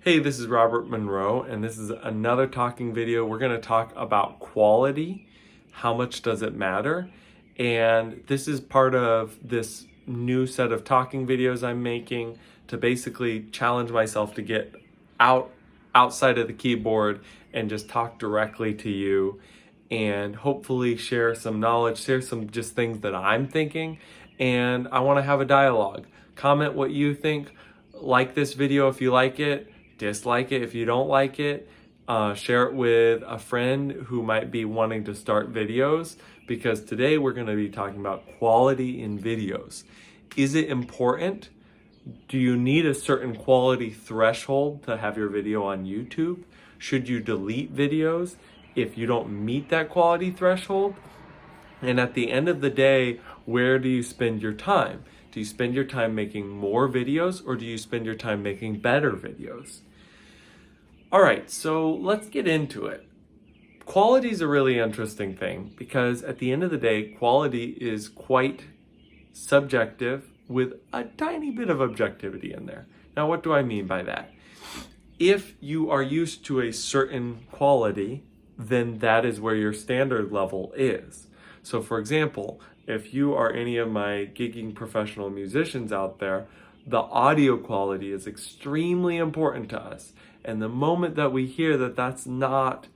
Hey, this is Robert Monroe, and this is another talking video. We're going to talk about quality. How much does it matter? And this is part of this new set of talking videos I'm making to basically challenge myself to get outside of the keyboard and just talk directly to you and hopefully share some knowledge, share some just things that I'm thinking. And I want to have a dialogue. Comment what you think. Like this video if you like it. Dislike it if you don't like it. Share it with a friend who might be wanting to start videos, because today we're going to be talking about quality in videos. Is it important? Do you need a certain quality threshold to have your video on YouTube? Should you delete videos if you don't meet that quality threshold? And at the end of the day, where do you spend your time? Do you spend your time making more videos, or do you spend your time making better videos? All right, so let's get into it. Quality is a really interesting thing because at the end of the day, quality is quite subjective with a tiny bit of objectivity in there. Now, what do I mean by that? If you are used to a certain quality, then that is where your standard level is. So for example, if you are any of my gigging professional musicians out there, the audio quality is extremely important to us. And the moment that we hear that that's not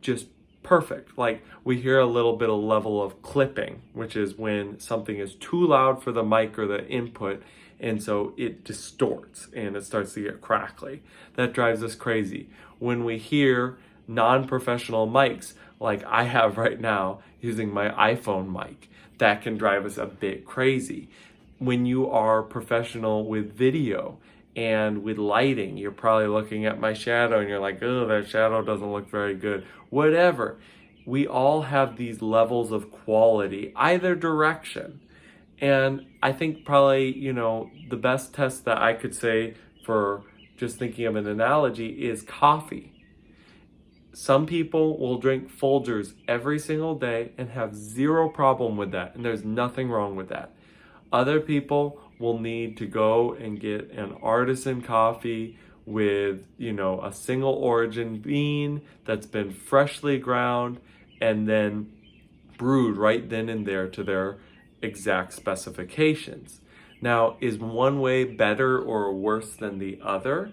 just perfect, like we hear a little bit of level of clipping, which is when something is too loud for the mic or the input, and so it distorts and it starts to get crackly. That drives us crazy. When we hear non-professional mics, like I have right now using my iPhone mic, that can drive us a bit crazy. When you are professional with video and with lighting, you're probably looking at my shadow and you're like, oh, that shadow doesn't look very good. Whatever. We all have these levels of quality, either direction. And I think probably, the best test that I could say for just thinking of an analogy is coffee. Some people will drink Folgers every single day and have zero problem with that, and there's nothing wrong with that. Other people will need to go and get an artisan coffee with, a single origin bean that's been freshly ground and then brewed right then and there to their exact specifications. Now, is one way better or worse than the other?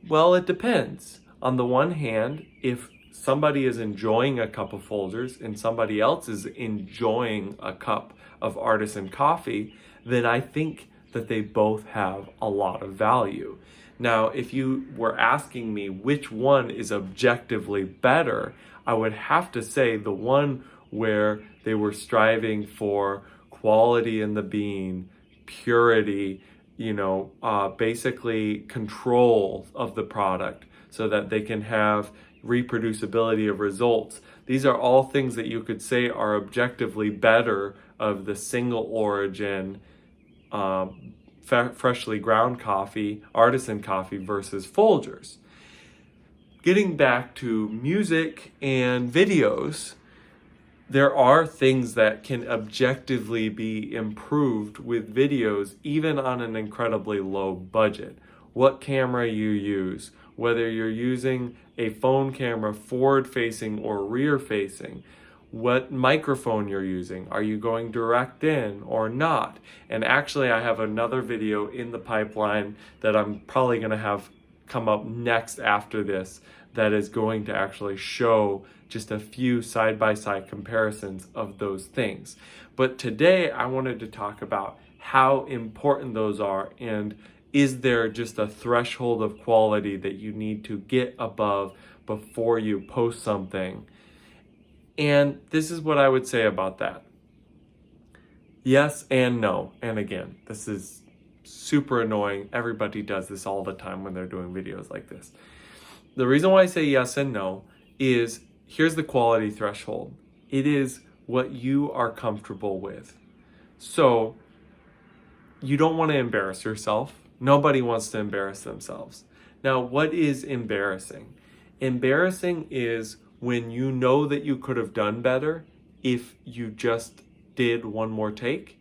Well, it depends. On the one hand, if somebody is enjoying a cup of Folgers and somebody else is enjoying a cup of artisan coffee, then I think that they both have a lot of value. Now, if you were asking me which one is objectively better, I would have to say the one where they were striving for quality in the bean, purity, basically control of the product so that they can have reproducibility of results. These are all things that you could say are objectively better of the single origin, freshly ground coffee, artisan coffee versus Folgers. Getting back to music and videos, there are things that can objectively be improved with videos, even on an incredibly low budget. What camera you use, whether you're using a phone camera forward-facing or rear-facing, what microphone you're using, are you going direct in or not? And actually, I have another video in the pipeline that I'm probably going to have come up next after this that is going to actually show just a few side-by-side comparisons of those things. But today I wanted to talk about how important those are, and is there just a threshold of quality that you need to get above before you post something? And this is what I would say about that. Yes and no. And again, this is super annoying. Everybody does this all the time when they're doing videos like this. The reason why I say yes and no is, here's the quality threshold. It is what you are comfortable with. So you don't want to embarrass yourself. Nobody wants to embarrass themselves. Now, what is embarrassing? Embarrassing is when you know that you could have done better if you just did one more take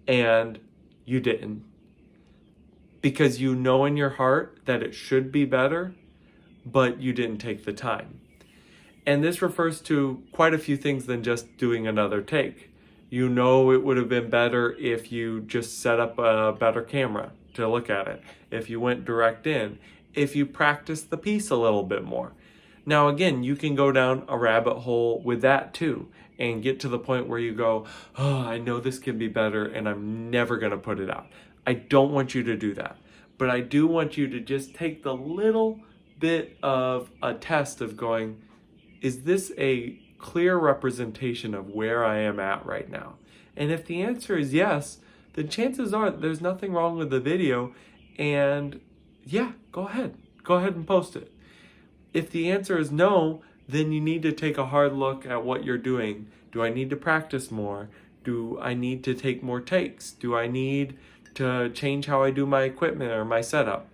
and you didn't. because you know in your heart that it should be better, but you didn't take the time. And this refers to quite a few things than just doing another take. You know it would have been better if you just set up a better camera to look at it, if you went direct in, if you practiced the piece a little bit more. Now again, you can go down a rabbit hole with that too and get to the point where you go, oh, I know this can be better and I'm never gonna put it out. I don't want you to do that, but I do want you to just take the little bit of a test of going, is this a clear representation of where I am at right now? And if the answer is yes, then chances are there's nothing wrong with the video, and yeah, go ahead and post it. If the answer is no, then you need to take a hard look at what you're doing. Do I need to practice more? Do I need to take more takes? Do I need to change how I do my equipment or my setup?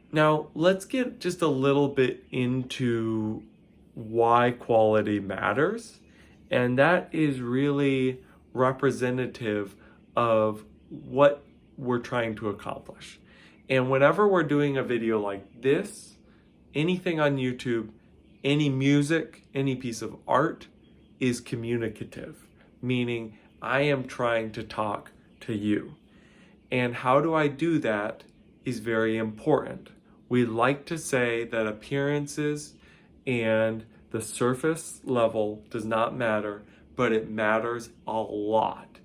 Now, let's get just a little bit into why quality matters, and that is really representative of what we're trying to accomplish. And whenever we're doing a video like this, anything on YouTube, any music, any piece of art is communicative, meaning I am trying to talk to you. And how do I do that is very important. We like to say that appearances and the surface level does not matter, but it matters a lot.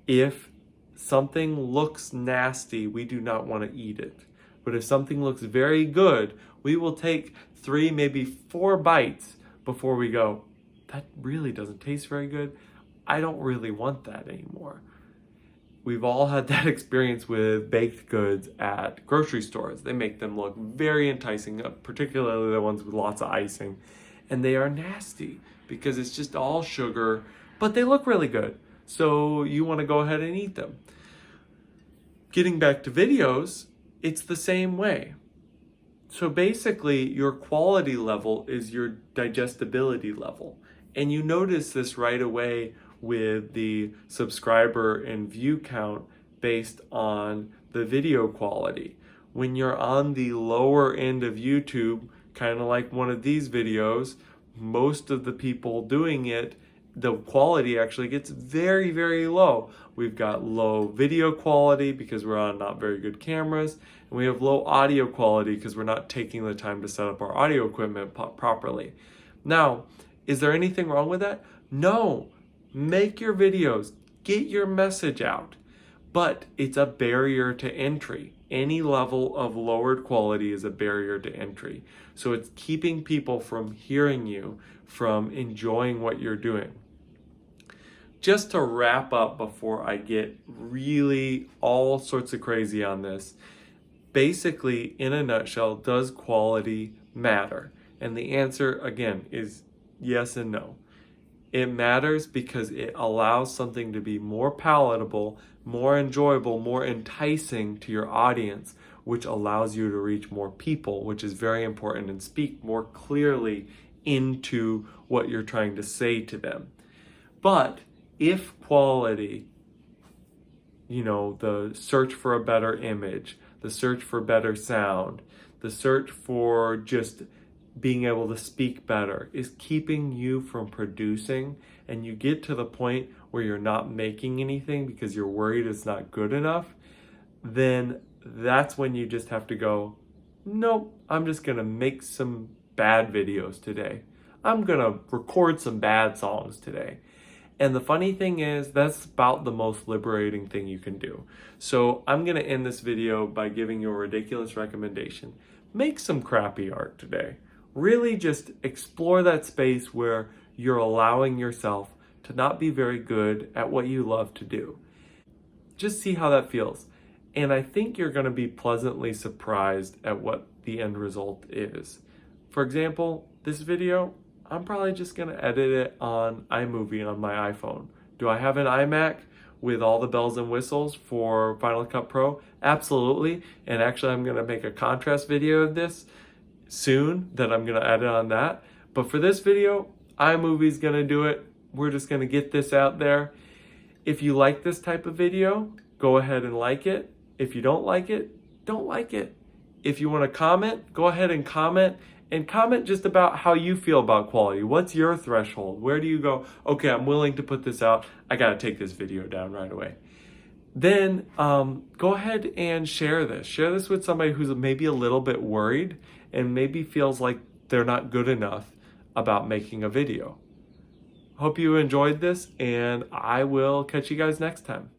If something looks nasty, we do not want to eat it. But if something looks very good, we will take 3, maybe 4 bites before we go, that really doesn't taste very good. I don't really want that anymore. We've all had that experience with baked goods at grocery stores. They make them look very enticing, particularly the ones with lots of icing. And they are nasty because it's just all sugar, but they look really good. So you want to go ahead and eat them. Getting back to videos, it's the same way. So basically, your quality level is your digestibility level. And you notice this right away with the subscriber and view count based on the video quality. When you're on the lower end of YouTube, kind of like one of these videos, most of the people doing it, the quality actually gets very, very low. We've got low video quality because we're on not very good cameras, and we have low audio quality because we're not taking the time to set up our audio equipment properly. Now, is there anything wrong with that? No. Make your videos, get your message out, but it's a barrier to entry. Any level of lowered quality is a barrier to entry. So it's keeping people from hearing you, from enjoying what you're doing. Just to wrap up before I get really all sorts of crazy on this, basically, in a nutshell, does quality matter? And the answer, again, is yes and no. It matters because it allows something to be more palatable, more enjoyable, more enticing to your audience, which allows you to reach more people, which is very important, and speak more clearly into what you're trying to say to them. But if quality, the search for a better image, the search for better sound, the search for just being able to speak better is keeping you from producing, and you get to the point where you're not making anything because you're worried it's not good enough, then that's when you just have to go, nope, I'm just gonna make some bad videos today. I'm gonna record some bad songs today. And the funny thing is, that's about the most liberating thing you can do. So I'm gonna end this video by giving you a ridiculous recommendation. Make some crappy art today. Really just explore that space where you're allowing yourself to not be very good at what you love to do. Just see how that feels. And I think you're going to be pleasantly surprised at what the end result is. For example, this video, I'm probably just going to edit it on iMovie on my iPhone. Do I have an iMac with all the bells and whistles for Final Cut Pro? Absolutely. And actually, I'm going to make a contrast video of this soon that I'm going to edit on that. But for this video, iMovie's going to do it. We're just going to get this out there. If you like this type of video, go ahead and like it. If you don't like it, don't like it. If you want to comment, go ahead and comment just about how you feel about quality. What's your threshold? Where do you go, okay, I'm willing to put this out. I got to take this video down right away. Then go ahead and share this. Share this with somebody who's maybe a little bit worried and maybe feels like they're not good enough about making a video. Hope you enjoyed this, and I will catch you guys next time.